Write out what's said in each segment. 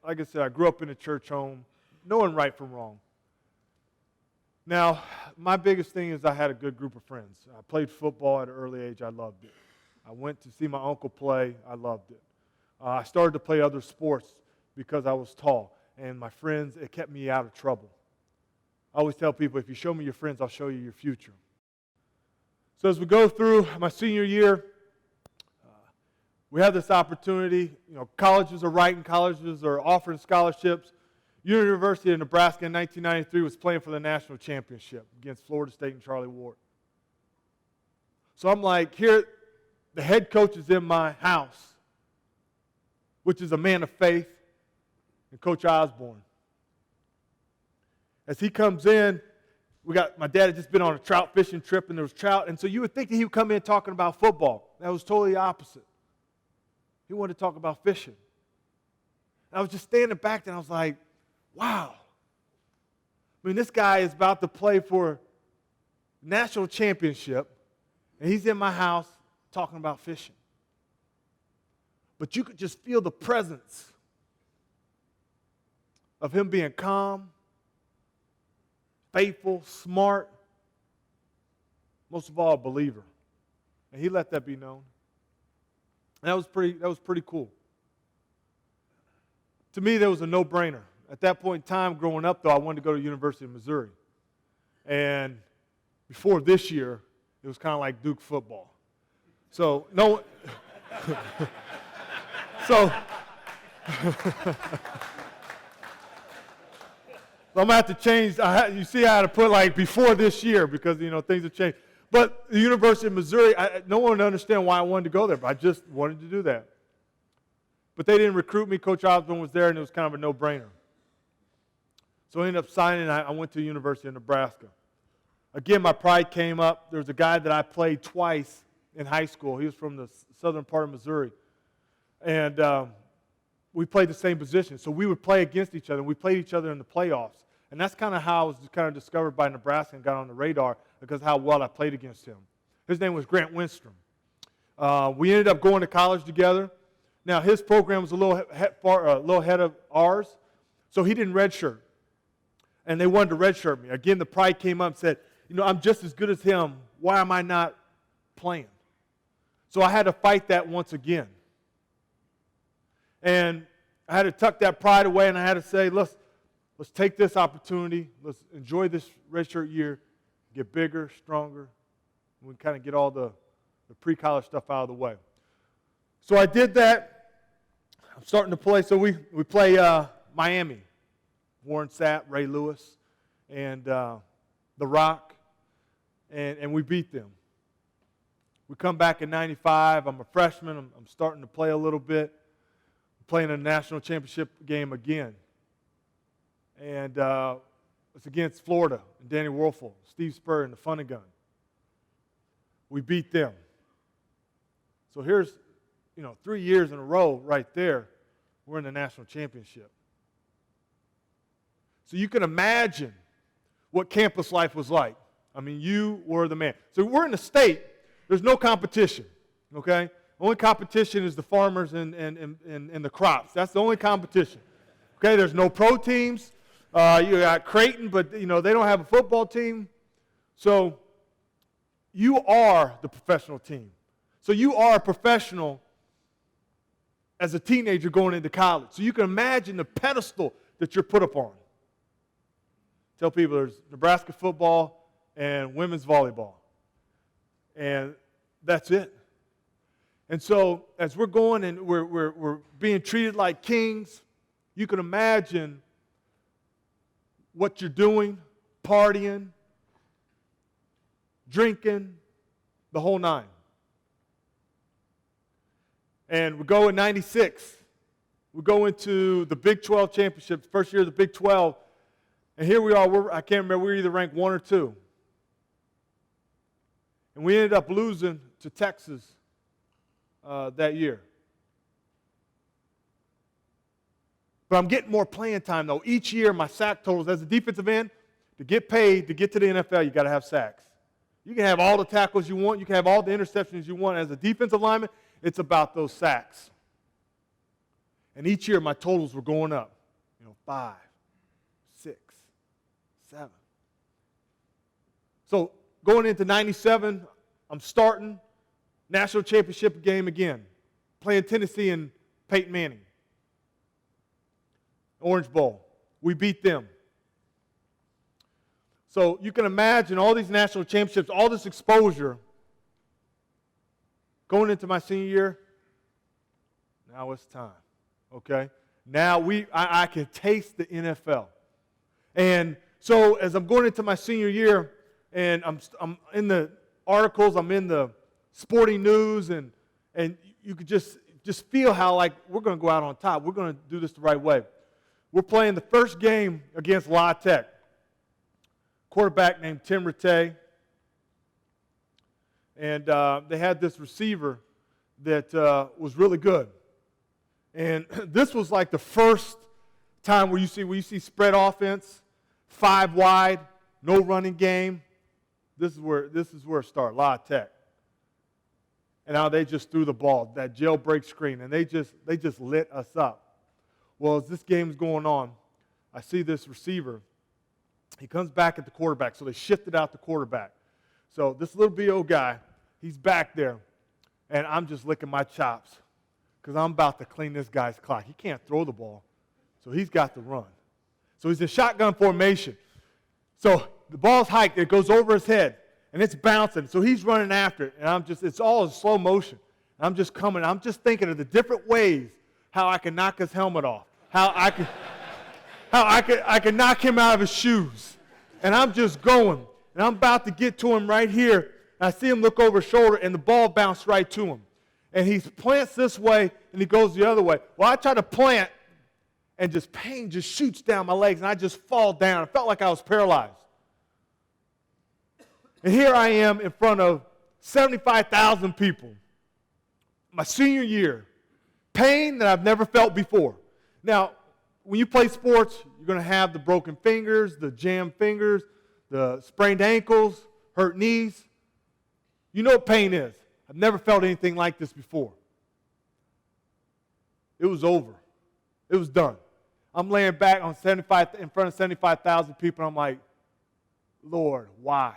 like I said, I grew up in a church home, knowing right from wrong. Now, my biggest thing is I had a good group of friends. I played football at an early age. I loved it. I went to see my uncle play. I loved it. I started to play other sports because I was tall. And my friends, it kept me out of trouble. I always tell people, if you show me your friends, I'll show you your future. So as we go through my senior year, we have this opportunity. Colleges are writing, colleges are offering scholarships. University of Nebraska in 1993 was playing for the national championship against Florida State and Charlie Ward. So I'm like, here, the head coach is in my house, which is a man of faith, and Coach Osborne. As he comes in, my dad had just been on a trout fishing trip, and there was trout, and so you would think that he would come in talking about football. That was totally the opposite. He wanted to talk about fishing. And I was just standing back there, and I was like, wow. I mean, this guy is about to play for national championship, and he's in my house talking about fishing. But you could just feel the presence of him being calm, faithful, smart, most of all, a believer. And he let that be known. And that was pretty cool. To me, that was a no-brainer. At that point in time, growing up, though, I wanted to go to the University of Missouri. And before this year, it was kind of like Duke football. So, no. So, I'm going to have to change. You see, I had to put like before this year because, things have changed. But the University of Missouri, no one would understand why I wanted to go there, but I just wanted to do that. But they didn't recruit me. Coach Osborne was there, and it was kind of a no-brainer. So I ended up signing, and I went to the University of Nebraska. Again, my pride came up. There was a guy that I played twice in high school. He was from the southern part of Missouri. And we played the same position. So we would play against each other, and we played each other in the playoffs. And that's kind of how I was kind of discovered by Nebraska and got on the radar because of how well I played against him. His name was Grant Winstrom. We ended up going to college together. Now, his program was a little ahead of ours, so he didn't redshirt. And they wanted to redshirt me. Again, the pride came up and said, I'm just as good as him. Why am I not playing? So I had to fight that once again. And I had to tuck that pride away, and I had to say, let's take this opportunity. Let's enjoy this redshirt year, get bigger, stronger, and we kind of get all the pre-college stuff out of the way. So I did that. I'm starting to play. So we play Miami. Warren Sapp, Ray Lewis, and The Rock, and we beat them. We come back in 95. I'm a freshman. I'm starting to play a little bit. I'm playing a national championship game again. And it's against Florida and Danny Werfel, Steve Spurrier, and the Fun and Gun. We beat them. So here's, 3 years in a row right there, we're in the national championship. So you can imagine what campus life was like. I mean, you were the man. So we're in the state. There's no competition, okay? Only competition is the farmers and the crops. That's the only competition. Okay, there's no pro teams. You got Creighton, but, they don't have a football team. So you are the professional team. So you are a professional as a teenager going into college. So you can imagine the pedestal that you're put upon. Tell people there's Nebraska football and women's volleyball. And that's it. And so as we're going and we're being treated like kings, you can imagine what you're doing, partying, drinking, the whole nine. And we go in 96. We go into the Big 12 championship, first year of the Big 12. And here we are, I can't remember, we were either ranked 1 or 2. And we ended up losing to Texas that year. But I'm getting more playing time, though. Each year, my sack totals, as a defensive end, to get paid, to get to the NFL, you got to have sacks. You can have all the tackles you want. You can have all the interceptions you want. As a defensive lineman, it's about those sacks. And each year my totals were going up. 5, 6, 7. So going into 97, I'm starting national championship game again, playing Tennessee and Peyton Manning. Orange Bowl. We beat them. So you can imagine all these national championships, all this exposure. Going into my senior year, now it's time, okay? Now I can taste the NFL. And so as I'm going into my senior year, and I'm in the articles, I'm in the sporting news, and you could just feel how, like, we're going to go out on top. We're going to do this the right way. We're playing the first game against La Tech. Quarterback named Tim Rattay. And they had this receiver that was really good. And this was like the first time where you see spread offense, 5 wide, no running game. This is where it started, La Tech. And now they just threw the ball, that jailbreak screen, and they just lit us up. Well, as this game's going on, I see this receiver. He comes back at the quarterback, so they shifted out the quarterback. So this little B.O. guy, he's back there, and I'm just licking my chops because I'm about to clean this guy's clock. He can't throw the ball, so he's got to run. So he's in shotgun formation. So the ball's hiked, it goes over his head, and it's bouncing. So he's running after it, and it's all in slow motion. And I'm just coming. I'm just thinking of the different ways how I can knock his helmet off, how I can knock him out of his shoes. And I'm just going. And I'm about to get to him right here. And I see him look over his shoulder, and the ball bounced right to him. And he plants this way, and he goes the other way. Well, I try to plant, and just pain just shoots down my legs, and I just fall down. I felt like I was paralyzed. And here I am in front of 75,000 people. My senior year. Pain that I've never felt before. Now, when you play sports, you're going to have the broken fingers, the jammed fingers, the sprained ankles, hurt knees. You know what pain is. I've never felt anything like this before. It was over. It was done. I'm laying back in front of 75,000 people, and I'm like, Lord, why?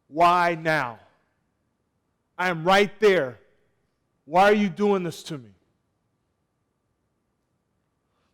Why now? I am right there. Why are you doing this to me?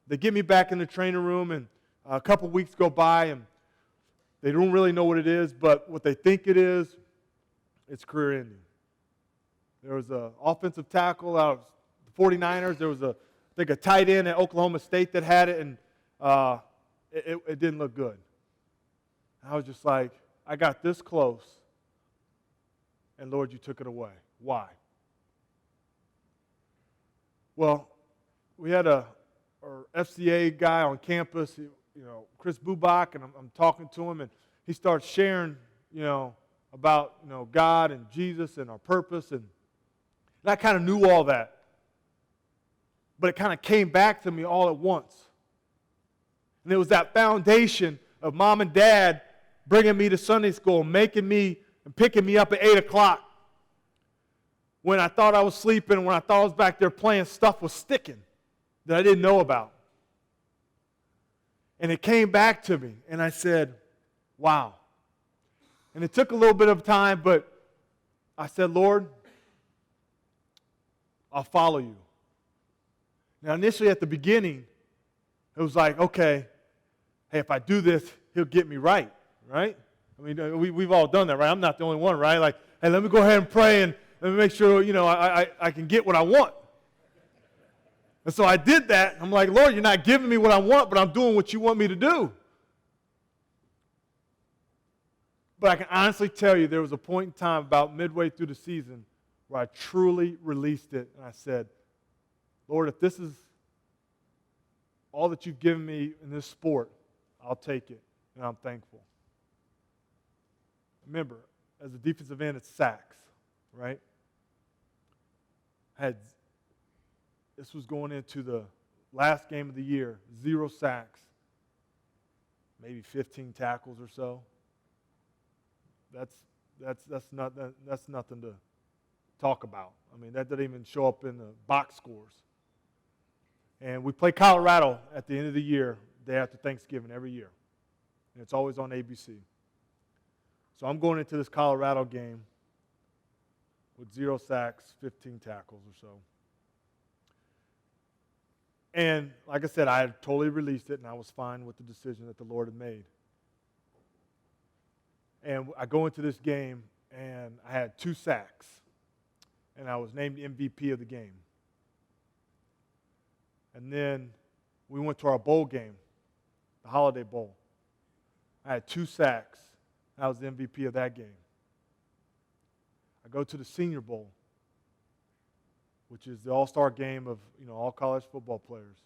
They get me back in the training room, and a couple weeks go by, and they don't really know what it is, but what they think it is, it's career ending. There was an offensive tackle out of the 49ers. There was I think a tight end at Oklahoma State that had it, and it didn't look good. I was just like, I got this close, and Lord, you took it away. Why? Well, we had our FCA guy on campus, Chris Bubach, and I'm talking to him, and he starts sharing, about, God and Jesus and our purpose, and I kind of knew all that. But it kind of came back to me all at once. And it was that foundation of mom and dad bringing me to Sunday school, making me and picking me up at 8 o'clock. When I thought I was sleeping, when I thought I was back there playing, stuff was sticking that I didn't know about. And it came back to me, and I said, wow. And it took a little bit of time, but I said, Lord, I'll follow you. Now, initially at the beginning, it was like, okay, hey, if I do this, he'll get me right? I mean, we've all done that, right? I'm not the only one, right? Like, hey, let me go ahead and pray, and let me make sure, I can get what I want. And so I did that. I'm like, Lord, you're not giving me what I want, but I'm doing what you want me to do. But I can honestly tell you there was a point in time about midway through the season where I truly released it, and I said, Lord, if this is all that you've given me in this sport, I'll take it, and I'm thankful. Remember, as a defensive end, it's sacks, right? This was going into the last game of the year, 0 sacks, maybe 15 tackles or so. That's nothing to talk about. I mean, that didn't even show up in the box scores. And we play Colorado at the end of the year, day after Thanksgiving, every year. And it's always on ABC. So I'm going into this Colorado game with 0 sacks, 15 tackles or so. And like I said, I had totally released it, and I was fine with the decision that the Lord had made. And I go into this game, and I had 2 sacks, and I was named MVP of the game. And then we went to our bowl game, the Holiday Bowl. I had 2 sacks. I was the MVP of that game. I go to the Senior Bowl, which is the all-star game of all college football players.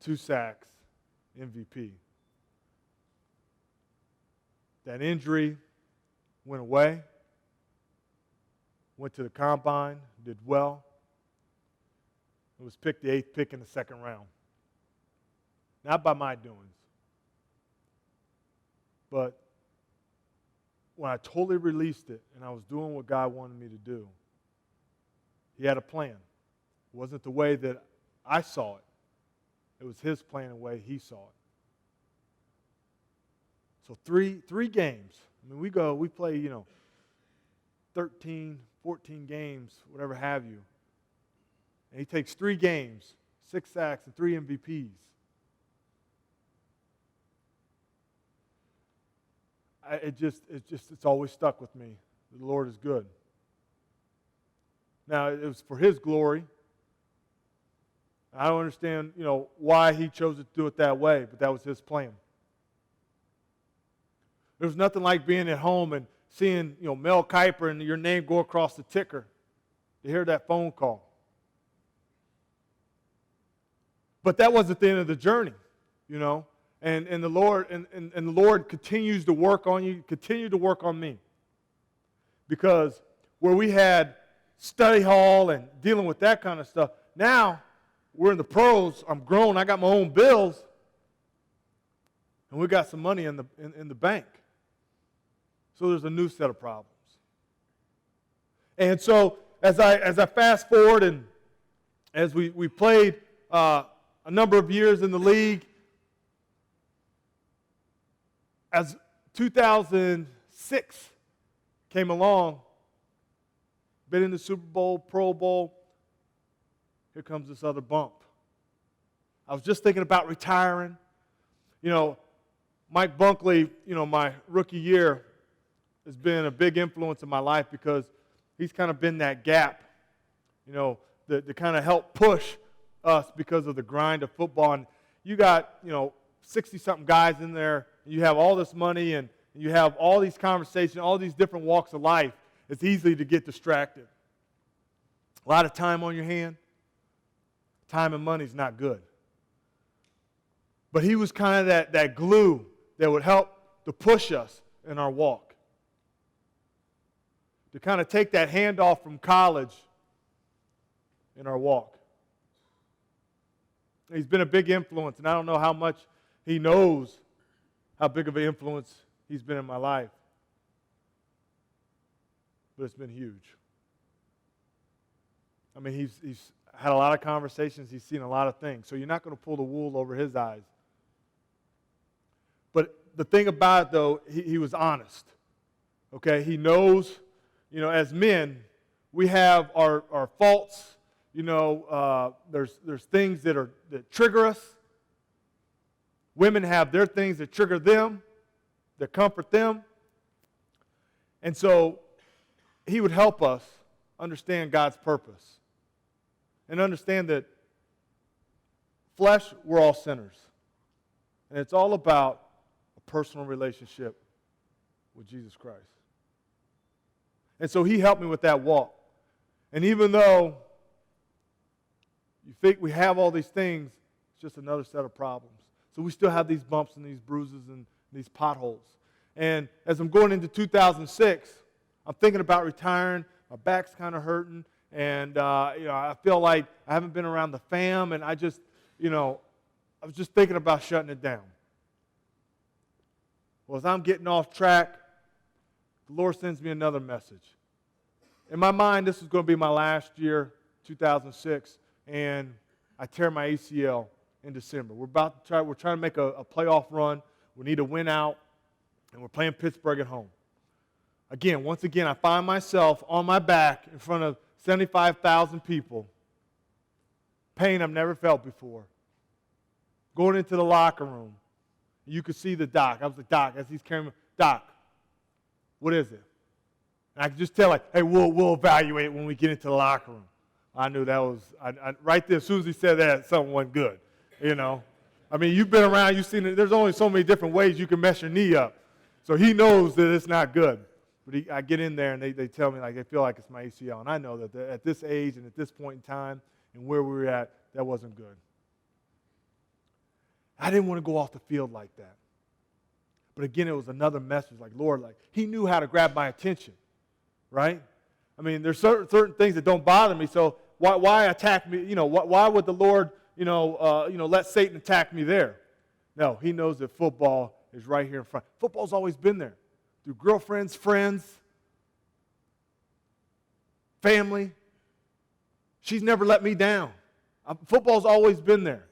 2 sacks, MVP. That injury went away. Went to the combine, did well. It was picked the 8th pick in the 2nd round. Not by my doings. But when I totally released it and I was doing what God wanted me to do, He had a plan. It wasn't the way that I saw it. It was His plan and the way He saw it. So three games. I mean, we play, 13, 14 games, whatever have you. And He takes 3 games, 6 sacks, and 3 MVPs. It's always stuck with me. The Lord is good. Now, it was for His glory. I don't understand, why He chose to do it that way, but that was His plan. There was nothing like being at home and seeing, Mel Kiper and your name go across the ticker to hear that phone call. But that wasn't the end of the journey, And the Lord and the Lord continues to work on you, continue to work on me. Because where we had study hall and dealing with that kind of stuff, now we're in the pros. I'm grown. I got my own bills, and we got some money in the bank. So there's a new set of problems. And so as I fast forward and as we played a number of years in the league, as 2006 came along, been in the Super Bowl, Pro Bowl, here comes this other bump. I was just thinking about retiring. Mike Bunkley, my rookie year, has been a big influence in my life because he's kind of been that gap, to kind of help push us because of the grind of football. And you got, 60-something guys in there, and you have all this money, and you have all these conversations, all these different walks of life. It's easy to get distracted. A lot of time on your hand. Time and money is not good. But he was kind of that glue that would help to push us in our walk. To kind of take that handoff from college in our walk. He's been a big influence, and I don't know how much he knows how big of an influence he's been in my life. But it's been huge. I mean, he's had a lot of conversations. He's seen a lot of things. So you're not going to pull the wool over his eyes. But the thing about it, though, he was honest. Okay? He knows, as men, we have our faults. There's things that trigger us. Women have their things that trigger them, that comfort them. And so he would help us understand God's purpose and understand that flesh, we're all sinners. And it's all about a personal relationship with Jesus Christ. And so he helped me with that walk. And even though you think we have all these things, it's just another set of problems. So we still have these bumps and these bruises and these potholes. And as I'm going into 2006, I'm thinking about retiring. My back's kind of hurting. And, I feel like I haven't been around the fam. And I just, I was just thinking about shutting it down. Well, as I'm getting off track, the Lord sends me another message. In my mind, this is going to be my last year, 2006. And I tear my ACL in December. We're trying to make a playoff run. We need to win out, and we're playing Pittsburgh at home. Once again, I find myself on my back in front of 75,000 people. Pain I've never felt before. Going into the locker room, you could see the doc. I was like, Doc, as he's carrying me, Doc, what is it? And I could just tell, like, hey, we'll evaluate when we get into the locker room. I knew that was, right there, as soon as he said that, something wasn't good, you know. I mean, you've been around, you've seen it. There's only so many different ways you can mess your knee up. So he knows that it's not good. But I get in there, and they tell me, like, they feel like it's my ACL. And I know that at this age and at this point in time and where we were at, that wasn't good. I didn't want to go off the field like that. But again, it was another message, like, Lord, like, he knew how to grab my attention, right? I mean, there's certain things that don't bother me, so why attack me? You know, why would the Lord, let Satan attack me there? No, he knows that football is right here in front. Football's always been there. Through girlfriends, friends, family. She's never let me down. Football's always been there.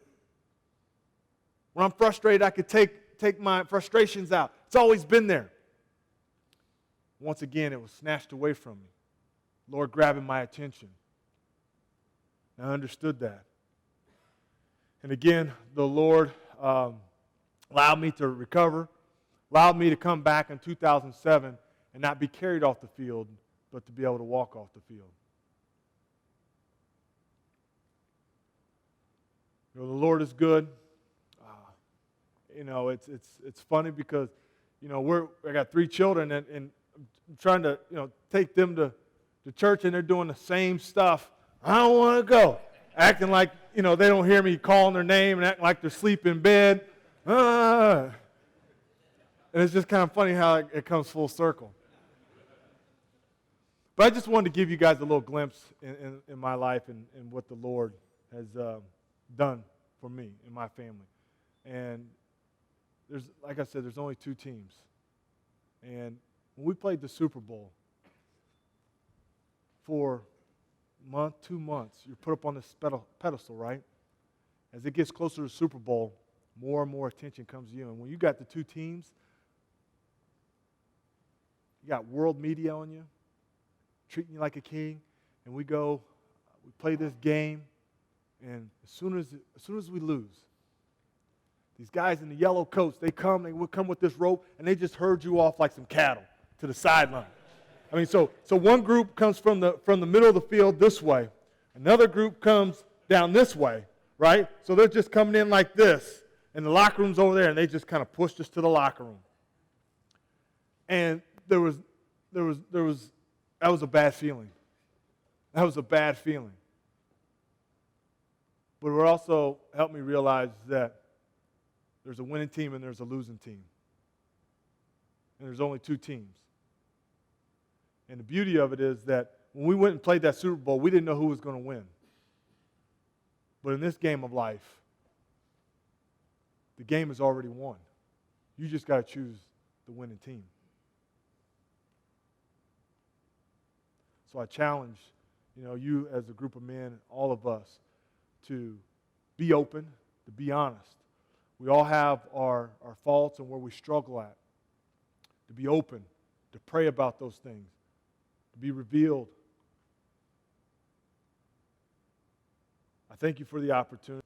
When I'm frustrated, I could take my frustrations out. It's always been there. Once again, it was snatched away from me. Lord grabbing my attention. And I understood that. And again, the Lord allowed me to recover, allowed me to come back in 2007 and not be carried off the field, but to be able to walk off the field. The Lord is good. It's funny because, I got 3 children and I'm trying to, take them to church and they're doing the same stuff. I don't want to go. Acting like, they don't hear me calling their name and acting like they're asleep in bed. And it's just kind of funny how it comes full circle. But I just wanted to give you guys a little glimpse in my life and what the Lord has done for me and my family. And like I said, there's only 2 teams. And when we played the Super Bowl, for a month, 2 months, you're put up on this pedestal, right? As it gets closer to the Super Bowl, more and more attention comes to you. And when you got the 2 teams, you got world media on you, treating you like a king, and we play this game, and as soon as we lose, these guys in the yellow coats, they would come with this rope, and they just herd you off like some cattle to the sideline. I mean, so one group comes from the middle of the field this way, another group comes down this way, right? So they're just coming in like this, and the locker room's over there, and they just kind of pushed us to the locker room. And that was a bad feeling. That was a bad feeling. But it also helped me realize that there's a winning team and there's a losing team. And there's only 2 teams. And the beauty of it is that when we went and played that Super Bowl, we didn't know who was going to win. But in this game of life, the game is already won. You just got to choose the winning team. So I challenge, you as a group of men, all of us, to be open, to be honest. We all have our faults and where we struggle at. To be open, to pray about those things, to be revealed. I thank you for the opportunity.